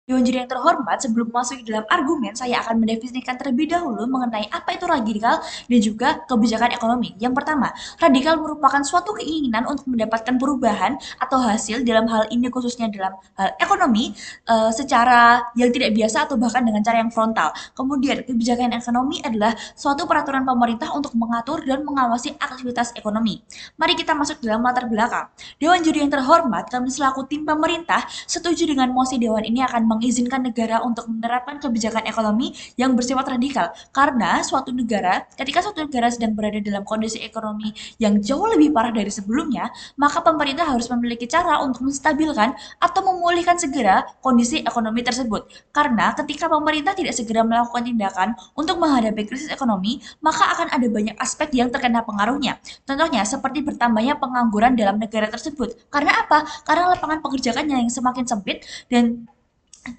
Dewan juri yang terhormat, sebelum masuk ke dalam argumen, saya akan mendefinisikan terlebih dahulu mengenai apa itu radikal dan juga kebijakan ekonomi. Yang pertama, radikal merupakan suatu keinginan untuk mendapatkan perubahan atau hasil dalam hal ini khususnya dalam hal ekonomi secara yang tidak biasa atau bahkan dengan cara yang frontal. Kemudian, kebijakan ekonomi adalah suatu peraturan pemerintah untuk mengatur dan mengawasi aktivitas ekonomi. Mari kita masuk dalam latar belakang. Dewan juri yang terhormat, kami selaku tim pemerintah setuju dengan mosi Dewan ini akan mengizinkan negara untuk menerapkan kebijakan ekonomi yang bersifat radikal. Karena ketika suatu negara sedang berada dalam kondisi ekonomi yang jauh lebih parah dari sebelumnya, maka pemerintah harus memiliki cara untuk menstabilkan atau memulihkan segera kondisi ekonomi tersebut. Karena ketika pemerintah tidak segera melakukan tindakan untuk menghadapi krisis ekonomi, maka akan ada banyak aspek yang terkena pengaruhnya. Contohnya seperti bertambahnya pengangguran dalam negara tersebut. Karena apa? Karena lapangan pekerjaan yang semakin sempit dan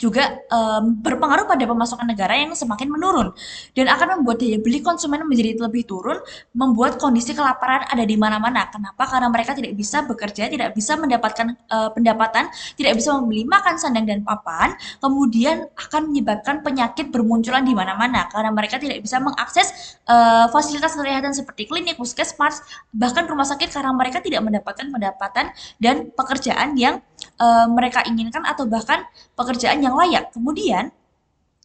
juga berpengaruh pada pemasukan negara yang semakin menurun dan akan membuat daya beli konsumen menjadi lebih turun, membuat kondisi kelaparan ada di mana-mana. Kenapa? Karena mereka tidak bisa bekerja, tidak bisa mendapatkan pendapatan, tidak bisa membeli makan, sandang dan papan, kemudian akan menyebabkan penyakit bermunculan di mana-mana karena mereka tidak bisa mengakses fasilitas kesehatan seperti klinik, puskesmas, bahkan rumah sakit karena mereka tidak mendapatkan pendapatan dan pekerjaan yang mereka inginkan atau bahkan pekerjaan yang layak. Kemudian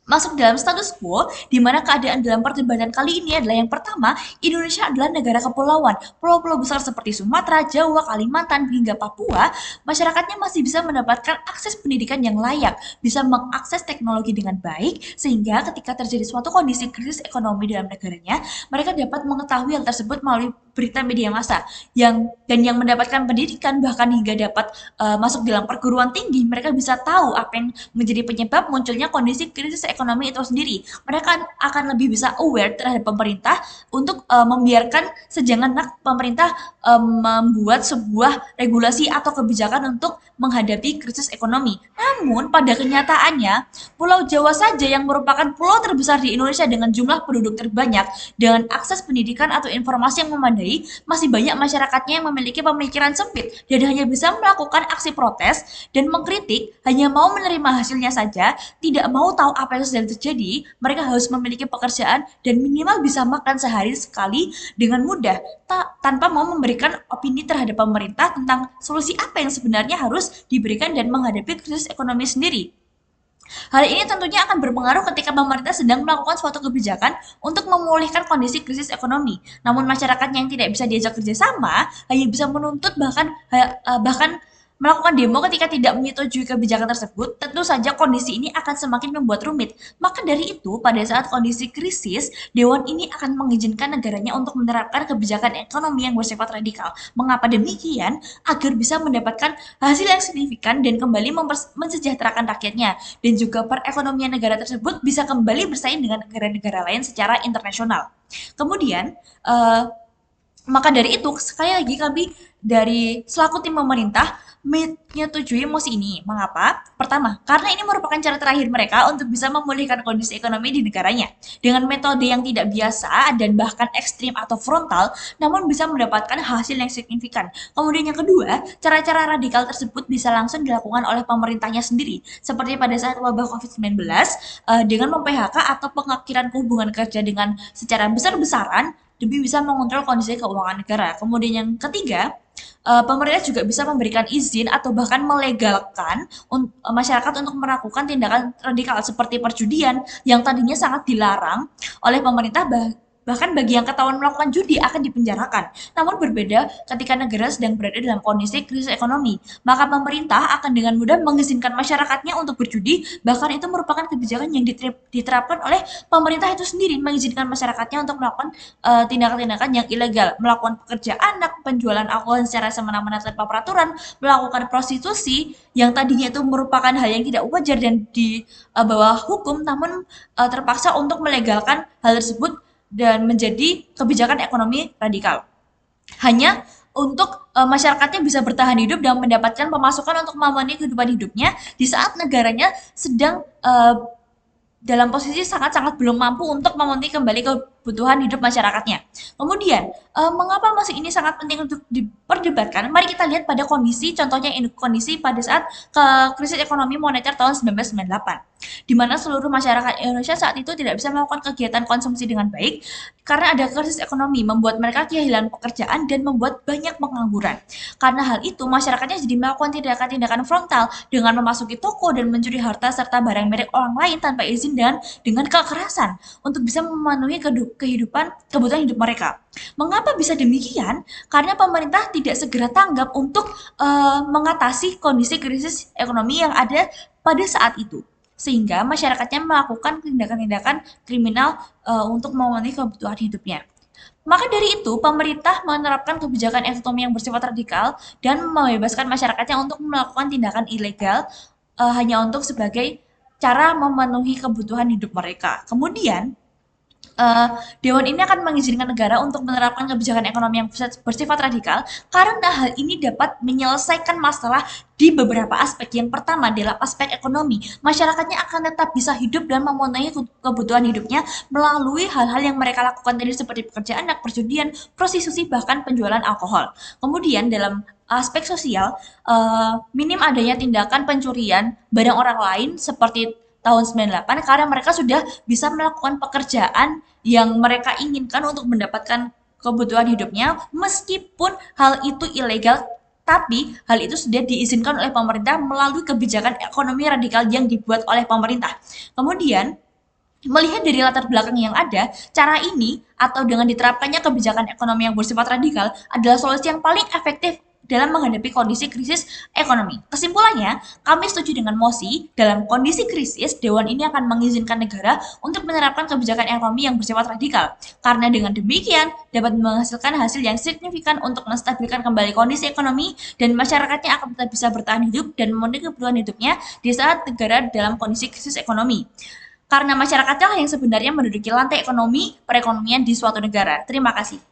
masuk dalam status quo di mana keadaan dalam perdebatan kali ini adalah yang pertama, Indonesia adalah negara kepulauan. Pulau-pulau besar seperti Sumatera, Jawa, Kalimantan, hingga Papua, masyarakatnya masih bisa mendapatkan akses pendidikan yang layak, bisa mengakses teknologi dengan baik, sehingga ketika terjadi suatu kondisi krisis ekonomi dalam negaranya, mereka dapat mengetahui hal tersebut melalui berita media massa yang mendapatkan pendidikan bahkan hingga dapat masuk dalam perguruan tinggi, mereka bisa tahu apa yang menjadi penyebab munculnya kondisi krisis ekonomi itu sendiri. Mereka akan lebih bisa aware terhadap pemerintah untuk membiarkan sejangan pemerintah membuat sebuah regulasi atau kebijakan untuk menghadapi krisis ekonomi. Namun pada kenyataannya, Pulau Jawa saja yang merupakan pulau terbesar di Indonesia dengan jumlah penduduk terbanyak dengan akses pendidikan atau informasi yang memadai, masih banyak masyarakatnya yang memiliki pemikiran sempit dan hanya bisa melakukan aksi protes dan mengkritik, hanya mau menerima hasilnya saja, tidak mau tahu apa yang sedang terjadi. Mereka harus memiliki pekerjaan dan minimal bisa makan sehari sekali dengan mudah, tanpa mau memberikan opini terhadap pemerintah tentang solusi apa yang sebenarnya harus diberikan dan menghadapi krisis ekonomi sendiri. Hal ini tentunya akan berpengaruh ketika pemerintah sedang melakukan suatu kebijakan untuk memulihkan kondisi krisis ekonomi. Namun masyarakat yang tidak bisa diajak kerjasama hanya bisa menuntut bahkan melakukan demo ketika tidak menyetujui kebijakan tersebut. Tentu saja kondisi ini akan semakin membuat rumit. Maka dari itu, pada saat kondisi krisis, Dewan ini akan mengizinkan negaranya untuk menerapkan kebijakan ekonomi yang bersifat radikal. Mengapa demikian? Agar bisa mendapatkan hasil yang signifikan dan kembali mensejahterakan rakyatnya dan juga perekonomian negara tersebut bisa kembali bersaing dengan negara-negara lain secara internasional. Kemudian, maka dari itu, sekali lagi kami dari selaku tim pemerintah menyetujui mosi ini. Mengapa? Pertama, karena ini merupakan cara terakhir mereka untuk bisa memulihkan kondisi ekonomi di negaranya. Dengan metode yang tidak biasa dan bahkan ekstrim atau frontal, namun bisa mendapatkan hasil yang signifikan. Kemudian yang kedua, cara-cara radikal tersebut bisa langsung dilakukan oleh pemerintahnya sendiri. Seperti pada saat wabah COVID-19, dengan mem-PHK atau pengakhiran hubungan kerja dengan secara besar-besaran, demi bisa mengontrol kondisi keuangan negara. Kemudian yang ketiga, pemerintah juga bisa memberikan izin atau bahkan melegalkan masyarakat untuk melakukan tindakan radikal seperti perjudian yang tadinya sangat dilarang oleh pemerintah, bahkan bagi yang ketahuan melakukan judi akan dipenjarakan. Namun berbeda ketika negara sedang berada dalam kondisi krisis ekonomi, maka pemerintah akan dengan mudah mengizinkan masyarakatnya untuk berjudi, bahkan itu merupakan kebijakan yang diterapkan oleh pemerintah itu sendiri, mengizinkan masyarakatnya untuk melakukan tindakan-tindakan yang ilegal, melakukan pekerja anak, penjualan alkohol secara semena-mena tanpa peraturan, melakukan prostitusi yang tadinya itu merupakan hal yang tidak wajar dan di bawah hukum, namun terpaksa untuk melegalkan hal tersebut dan menjadi kebijakan ekonomi radikal. Hanya untuk masyarakatnya bisa bertahan hidup dan mendapatkan pemasukan untuk memenuhi kehidupan hidupnya di saat negaranya sedang dalam posisi sangat-sangat belum mampu untuk memenuhi kembali kebutuhan hidup masyarakatnya. Kemudian, mengapa masih ini sangat penting untuk diperdebatkan? Mari kita lihat pada kondisi, contohnya kondisi pada saat krisis ekonomi moneter tahun 1998, di mana seluruh masyarakat Indonesia saat itu tidak bisa melakukan kegiatan konsumsi dengan baik karena ada krisis ekonomi, membuat mereka kehilangan pekerjaan dan membuat banyak pengangguran. Karena hal itu, masyarakatnya jadi melakukan tindakan-tindakan frontal dengan memasuki toko dan mencuri harta serta barang milik orang lain tanpa izin dan dengan kekerasan untuk bisa memenuhi kebutuhan hidup mereka. Mengapa bisa demikian? Karena pemerintah tidak segera tanggap untuk mengatasi kondisi krisis ekonomi yang ada pada saat itu. Sehingga masyarakatnya melakukan tindakan-tindakan kriminal untuk memenuhi kebutuhan hidupnya. Maka dari itu, pemerintah menerapkan kebijakan ekonomi yang bersifat radikal dan membebaskan masyarakatnya untuk melakukan tindakan ilegal hanya untuk sebagai cara memenuhi kebutuhan hidup mereka. Kemudian, eh, Dewan ini akan mengizinkan negara untuk menerapkan kebijakan ekonomi yang bersifat radikal karena hal ini dapat menyelesaikan masalah di beberapa aspek. Yang pertama adalah aspek ekonomi. Masyarakatnya akan tetap bisa hidup dan memenuhi kebutuhan hidupnya melalui hal-hal yang mereka lakukan tadi seperti pekerjaan, perjudian, prostitusi, bahkan penjualan alkohol. Kemudian dalam aspek sosial, minim adanya tindakan pencurian barang orang lain seperti tahun 98 karena mereka sudah bisa melakukan pekerjaan yang mereka inginkan untuk mendapatkan kebutuhan hidupnya meskipun hal itu ilegal, tapi hal itu sudah diizinkan oleh pemerintah melalui kebijakan ekonomi radikal yang dibuat oleh pemerintah. Kemudian, melihat dari latar belakang yang ada, cara ini atau dengan diterapkannya kebijakan ekonomi yang bersifat radikal adalah solusi yang paling efektif dalam menghadapi kondisi krisis ekonomi. Kesimpulannya, kami setuju dengan mosi, dalam kondisi krisis, Dewan ini akan mengizinkan negara untuk menerapkan kebijakan ekonomi yang bersifat radikal. Karena dengan demikian, dapat menghasilkan hasil yang signifikan untuk menstabilkan kembali kondisi ekonomi dan masyarakatnya akan tetap bisa bertahan hidup dan memenuhi kebutuhan hidupnya di saat negara dalam kondisi krisis ekonomi. Karena masyarakatnya yang sebenarnya menduduki lantai ekonomi perekonomian di suatu negara. Terima kasih.